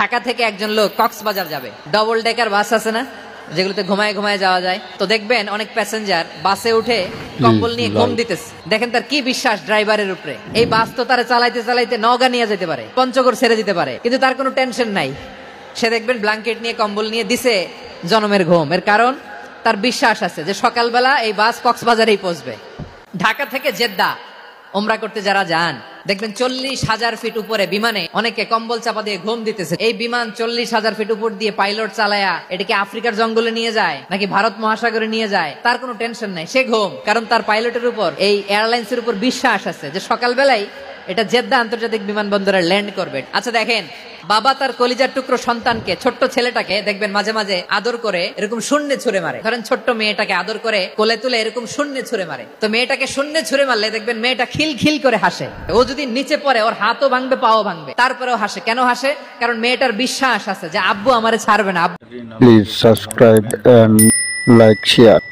ঢাকা থেকে একজন লোক কক্সবাজার যাবে, ডবল ডেকার বাস আছে না যেগুলোতে ঘুমায় ঘুমায় যাওয়া যায়, তো দেখবেন অনেক প্যাসেঞ্জার বাসে উঠে কম্বল নিয়ে ঘুম দিতেছে। দেখেন তার কি বিশ্বাস ড্রাইভারের উপরে, এই বাস তো তারা চালাইতে চালাইতে নওগাঁ নিয়ে যেতে পারে, পঞ্চগড় ছেড়ে দিতে পারে, কিন্তু তার কোনো টেনশন নাই। সে দেখবেন ব্ল্যাঙ্কেট নিয়ে কম্বল নিয়ে দিছে জনমের ঘুম। এর কারণ তার বিশ্বাস আছে যে সকালবেলা এই বাস কক্সবাজারেই পৌঁছবে। ঢাকা থেকে জেদ্দা উমরা করতে যারা যান দেখবেন 40,000 ফিট উপরে বিমানে অনেকে কম্বল চাপা দিয়ে ঘুম দিতেছে। এই বিমান 40,000 ফিট উপর দিয়ে পাইলট চালায়া এটাকে আফ্রিকার জঙ্গলে নিয়ে যায় নাকি ভারত মহাসাগরে নিয়ে যায় তার কোনো টেনশন নাই, সে ঘুম। কারণ তার পাইলটের উপর, এই এয়ারলাইন্সের উপর বিশ্বাস আছে যে সকালবেলায় এটা জেদ্দা আন্তর্জাতিক বিমানবন্দরে ল্যান্ড করবে। আচ্ছা দেখেন, বাবা তার কলিজার টুকরো সন্তানকে, ছোট্ট ছেলেটাকে দেখবেন মাঝে মাঝে আদর করে এরকম শূন্যে ছুঁড়ে মারে। ধরেন ছোট্ট মেয়েটাকে আদর করে কোলে তুলে এরকম শূন্যে ছুঁড়ে মারে, তো মেয়েটাকে শূন্যে ছুঁড়ে মারলে দেখবেন মেয়েটা খিল খিল করে হাসে। ও যদি নিচে পড়ে ওর হাতও ভাঙবে, পাও ভাঙবে, তারপরেও হাসে। কেন হাসে? কারণ মেয়েটার বিশ্বাস আছে যে আব্বু আমারে ছাড়বে না। Please subscribe and like, share.